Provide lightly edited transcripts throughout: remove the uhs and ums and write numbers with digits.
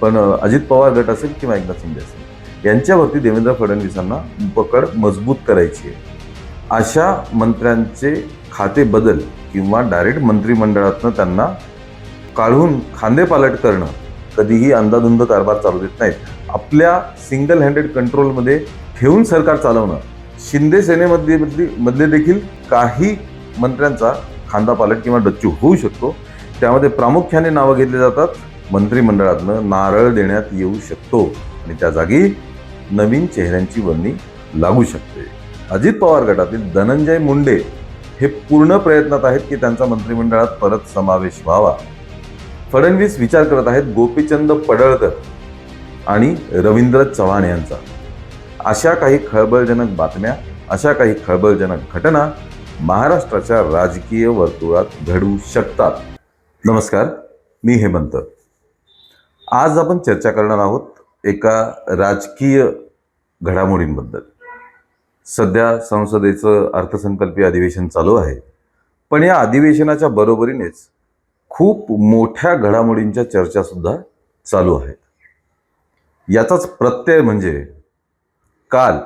पण अजित पवार गट असेल किंवा एकनाथ शिंदे असेल यांच्यावरती देवेंद्र फडणवीसांना पकड मजबूत करायची आहे. अशा मंत्र्यांचे खाते बदल किंवा डायरेक्ट मंत्रिमंडळातनं त्यांना काढून खांदेपालट करणं कधीही अंदाधुंद कारभार चालू देत नाहीत. आपल्या सिंगल हँडेड कंट्रोलमध्ये ठेवून सरकार चालवणं. शिंदे सेनेमधले देखील काही मंत्र्यांचा खांदापालट किंवा डच्चू होऊ शकतो. त्यामध्ये प्रामुख्याने नावं घेतली जातात. मंत्रिमंडळातनं नारळ देण्यात येऊ शकतो आणि त्या जागी नवीन चेहऱ्यांची वर्णी लागू शकते. अजित पवार गटातील धनंजय मुंडे हे पूर्ण प्रयत्नात आहेत की त्यांचा मंत्रिमंडळात परत समावेश व्हावा. फडणवीस विचार करत आहेत गोपीचंद पडळकर आणि रवींद्र चव्हाण यांचा. अशा काही खळबळजनक बातम्या, अशा काही खळबळजनक घटना महाराष्ट्राच्या राजकीय वर्तुळात घडू शकतात. नमस्कार, मी हेमंत. आज आपण चर्चा करणार आहोत एका राजकीय घडामोडींबद्दल. सध्या संसदेचं अर्थसंकल्पीय अधिवेशन चालू आहे, पण या अधिवेशनाच्या बरोबरीनेच खूप मोठ्या घडामोडींच्या चर्चा सुद्धा चालू आहेत. याचाच प्रत्यय म्हणजे काल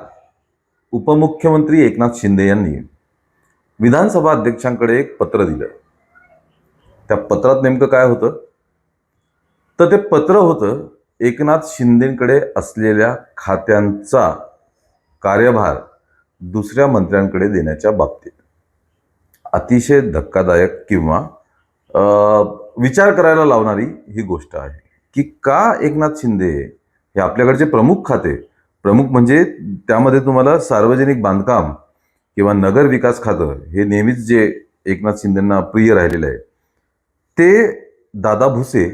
उपमुख्यमंत्री एकनाथ शिंदे यांनी विधानसभा अध्यक्षांकडे एक पत्र दिलं. त्या पत्रात नेमकं काय होतं? तर ते पत्र होतं एकनाथ शिंदेकडे असलेल्या खात्यांचा कार्यभार दुसऱ्या मंत्र्यांकडे देण्याच्या बाबतीत. अतिशय धक्कादायक किंवा विचार करायला लावणारी ही गोष्ट आहे की का एकनाथ शिंदे हे आपल्याकडचे प्रमुख म्हणजे त्यामध्ये तुम्हाला सार्वजनिक बांधकाम किंवा नगर विकास खातं हे नेहमीच जे एकनाथ शिंदेंना प्रिय राहिलेलं आहे ते दादा भुसे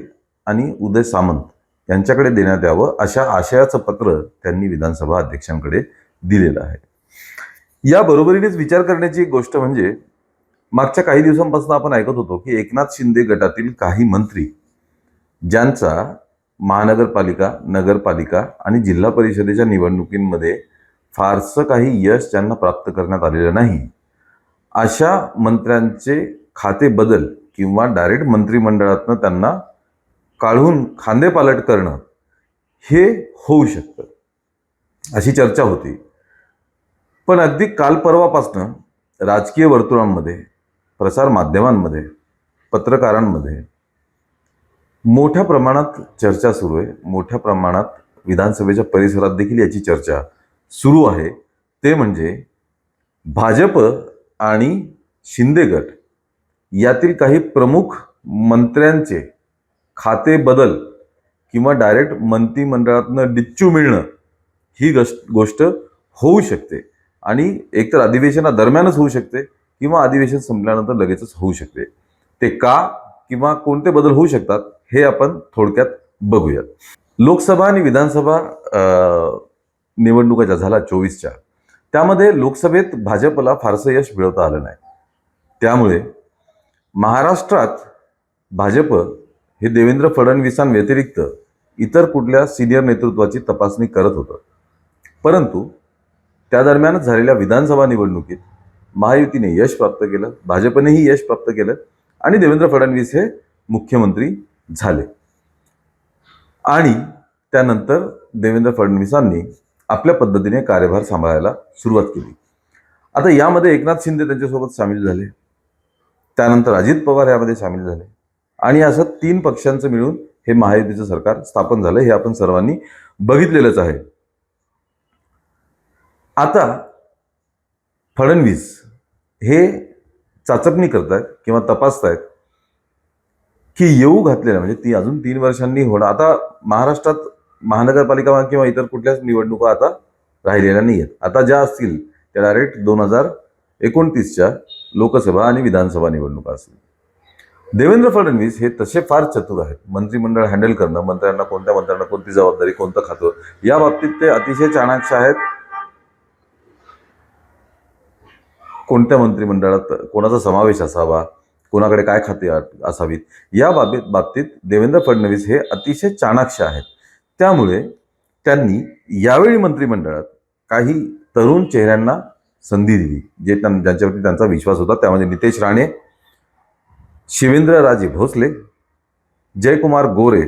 आणि उदय सामंत यांच्याकडे देण्यात यावं अशा आशयाचं पत्र त्यांनी विधानसभा अध्यक्षांकडे दिलेलं आहे. या बरोबरीनेच विचार करण्याची एक गोष्ट म्हणजे मागच्या काही दिवसांपासून आपण ऐकत होतो की एकनाथ शिंदे गटातील काही मंत्री ज्यांचा महानगरपालिका, नगरपालिका आणि जिल्हा परिषदेच्या निवडणुकींमध्ये फारसं काही यश ज्यांना प्राप्त करण्यात आलेलं नाही, अशा मंत्र्यांचे खाते बदल किंवा डायरेक्ट मंत्रिमंडळातनं त्यांना काढून खांदेपालट करणं हे होऊ शकतं अशी चर्चा होती. पण अगदी काल परवापासनं राजकीय वर्तुळांमध्ये, प्रसार माध्यमांमध्ये, पत्रकारांमध्ये मोठ्या प्रमाणात चर्चा सुरू आहे. मोठ्या प्रमाणात विधानसभेच्या परिसरात देखील याची चर्चा सुरू आहे. ते म्हणजे भाजप आणि शिंदे गट यातील काही प्रमुख मंत्र्यांचे खाते बदल किंवा डायरेक्ट मंत्रिमंडळातनं डिच्चू मिळणं ही गोष्ट होऊ शकते आणि एकतर अधिवेशनादरम्यानच होऊ शकते किंवा अधिवेशन संपल्यानंतर लगेचच होऊ शकते. ते का किंवा कोणते बदल होऊ शकतात हे आपण थोडक्यात बघूयात. लोकसभा आणि विधानसभा निवडणुका ज्या झाल्या 24च्या, त्यामध्ये लोकसभेत भाजपला फारसं यश मिळवता आलं नाही. त्यामुळे महाराष्ट्रात भाजप हे देवेंद्र फडणवीसांव्यतिरिक्त इतर कुठल्या सिनियर नेतृत्वाची तपासणी करत होतं. परंतु त्या दरम्यानच झालेल्या विधानसभा निवडणुकीत महायुतीने यश प्राप्त केलं, भाजपनेही यश प्राप्त केलं आणि देवेंद्र फडणवीस हे मुख्यमंत्री झाले. आणि त्यानंतर देवेंद्र फडणवीसांनी आपल्या पद्धतीने कार्यभार सांभाळायला सुरुवात केली. आता यामध्ये एकनाथ शिंदे त्यांच्यासोबत सामील झाले, त्यानंतर अजित पवार यामध्ये सामील झाले आणि असं 3 पक्षांचं मिळून हे महायुतीचं सरकार स्थापन झालं. हे आपण सर्वांनी बघितलेलंच आहे. आता फडणवीस हे चाचपणी करतायत किंवा तपासतायत की येऊ घातलेल्या म्हणजे ती अजून 3 वर्षांनी होणार. आता महाराष्ट्रात महानगरपालिका किंवा इतर कुठल्याच निवडणुका आता राहिलेल्या नाही आहेत. आता ज्या असतील त्या डायरेक्ट 2029च्या लोकसभा आणि विधानसभा निवडणुका असतील. देवेंद्र फडणवीस हे तसे फार चतुर आहेत. मंत्रिमंडळ हँडल करणं, कोणत्या मंत्र्यांना कोणती जबाबदारी, कोणतं खातं, या बाबतीत ते अतिशय चाणाक्ष आहेत. कोणत्या मंत्रिमंडळात कोणाचा समावेश असावा, कोणाकडे काय खाते असावीत, या बाबतीत देवेंद्र फडणवीस हे अतिशय चाणाक्ष आहेत. त्यामुळे त्यांनी यावेळी मंत्रिमंडळात काही तरुण चेहऱ्यांना संधी दिली ज्यांच्यावरती त्यांचा विश्वास होता. त्यामध्ये नितेश राणे, शिवेंद्रराजे भोसले, जयकुमार गोरे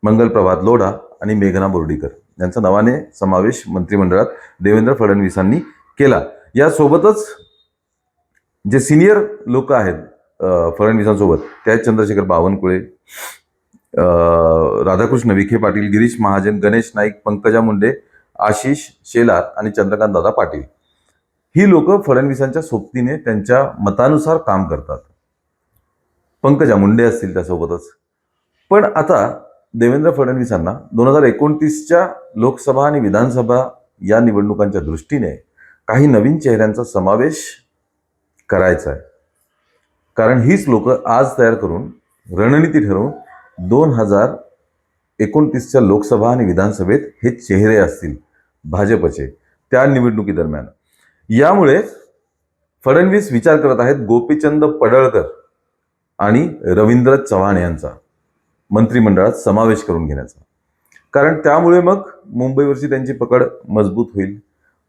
मंगलप्रभात लोढा आणि मेघना बोर्डीकर यांचा नावाने समावेश मंत्रिमंडळात देवेंद्र फडणवीसांनी केला. यासोबतच जे सिनियर लोक आहेत फडणवीसांसोबत, त्या चंद्रशेखर बावनकुळे, राधाकृष्ण विखे पाटील, गिरीश महाजन, गणेश नाईक, पंकजा मुंडे, आशिष शेलार आणि चंद्रकांत दादा पाटील. ही लोक फडणवीसांच्या सोबतीने त्यांच्या मतानुसार काम करतात. पंकजा मुंडे असतील त्यासोबतच. पण आता देवेंद्र फडणवीसांना 2029च्या लोकसभा आणि विधानसभा या निवडणुकांच्या दृष्टीने काही नवीन चेहऱ्यांचा समावेश करायचा आहे. कारण हीच लोक आज तयार करून रणनीती ठरवून 2029च्या लोकसभा आणि विधानसभेत हे चेहरे असतील भाजपचे त्या निवडणुकीदरम्यान. यामुळे फडणवीस विचार करत आहेत गोपीचंद पडळकर आणि रवींद्र चव्हाण यांचा मंत्रिमंडळात समावेश करून घेण्याचा. कारण त्यामुळे मग मुंबईवरची त्यांची पकड मजबूत होईल.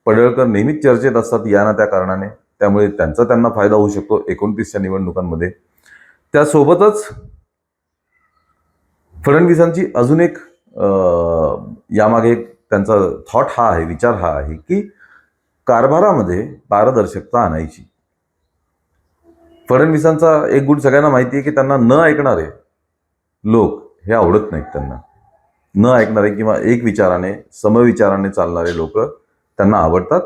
पडळकर नेहमीच चर्चेत असतात या ना त्या कारणाने, त्यामुळे त्यांना फायदा होऊ शकतो 29च्या निवडणुकांमध्ये. त्यासोबतच फडणवीसांची अजून एक यामागे त्यांचा थॉट हा आहे, विचार हा आहे की कारभारामध्ये पारदर्शकता आणायची. फडणवीसांचा एक गुण सगळ्यांना माहिती आहे की त्यांना न ऐकणारे लोक हे आवडत नाहीत. त्यांना न ऐकणारे किंवा एक विचाराने समविचाराने चालणारे लोक त्यांना आवडतात.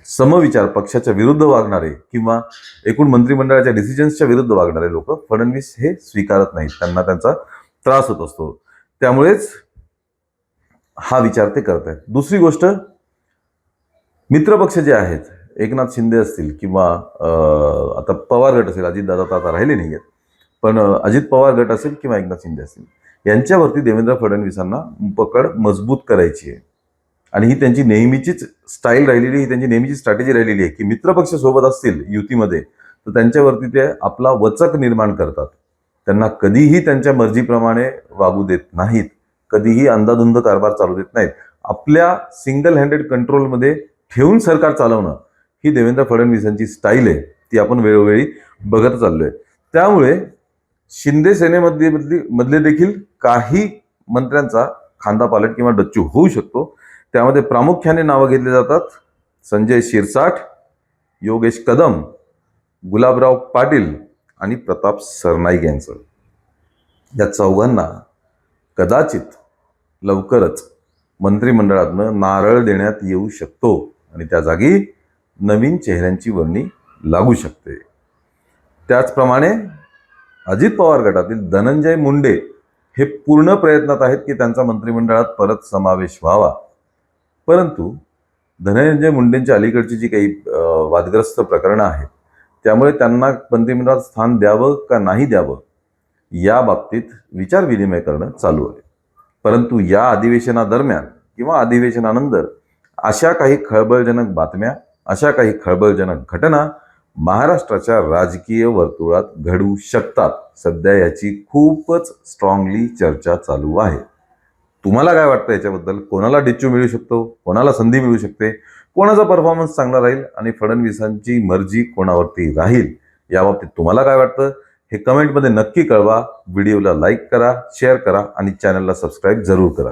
समविचार पक्षाच्या विरुद्ध वागणारे किंवा एकूण मंत्रिमंडळाच्या डिसिजन्सच्या विरुद्ध वागणारे लोक फडणवीस हे स्वीकारत नाहीत. त्यांना त्यांचा त्रास होत असतो. त्यामुळेच हा विचार ते करत आहेत. दुसरी गोष्ट, मित्रपक्ष जे आहेत, एकनाथ शिंदे असतील किंवा आता पवार गट असेल, अजितदादा तर आता राहिले नाही आहेत, पण अजित पवार गट असेल किंवा एकनाथ शिंदे असतील, यांच्यावरती देवेंद्र फडणवीसांना पकड मजबूत करायची आहे. आणि ही त्यांची नेहमीचीच स्टाईल राहिलेली, ही त्यांची नेहमीची स्ट्रॅटेजी राहिलेली आहे की मित्रपक्ष सोबत असतील युतीमध्ये तर त्यांच्यावरती ते आपला वचक निर्माण करतात. त्यांना कधीही त्यांच्या मर्जीप्रमाणे वागू देत नाहीत, कधीही अंधाधुंद कारभार चालू देत नाहीत. आपल्या सिंगल हँडेड कंट्रोलमध्ये ठेवून सरकार चालवणं ही देवेंद्र फडणवीसांची स्टाईल आहे. ती आपण वेळोवेळी बघत चाललोय. त्यामुळे शिंदे सेनेमधले देखील काही मंत्र्यांचा खांदापालट किंवा डच्चू होऊ शकतो. त्यामध्ये प्रामुख्याने नावं घेतली जातात संजय शिरसाट, योगेश कदम, गुलाबराव पाटील आणि प्रताप सरनाईक यांचं. या चौघांना कदाचित लवकरच मंत्रिमंडळातनं नारळ देण्यात येऊ शकतो आणि त्या जागी नवीन चेहऱ्यांची वर्णी लागू शकते. त्याचप्रमाणे अजित पवार गटातील धनंजय मुंडे हे पूर्ण प्रयत्नात आहेत की त्यांचा मंत्रिमंडळात परत समावेश व्हावा. परंतु धनंजय मुंडेंच्या अलीकडची जी काही वादग्रस्त प्रकरणं आहेत त्यामुळे त्यांना मंत्रिमंडळात स्थान द्यावं का नाही द्यावं या बाबतीत विचारविनिमय करणं चालू आहे. परंतु या अधिवेशनादरम्यान किंवा अधिवेशनानंतर अशा काही खळबळजनक बातम्या, अशा काही खळबळजनक घटना महाराष्ट्राच्या राजकीय वर्तुळात घडू शकतात. सध्या याची खूपच स्ट्रॉंगली चर्चा चालू आहे. तुम्हाला काय वाटतं याच्याबद्दल? कोणाला डिच्चू मिळू शकतो, कोणाला संधी मिळू शकते, कोणाचा परफॉर्मन्स चांगला राहील आणि फडणवीसांची मर्जी कोणावरती राहील, याबाबतीत तुम्हाला काय वाटतं हे कमेंटमध्ये नक्की कळवा. व्हिडिओला लाईक करा, शेअर करा आणि चॅनलला सबस्क्राईब जरूर करा.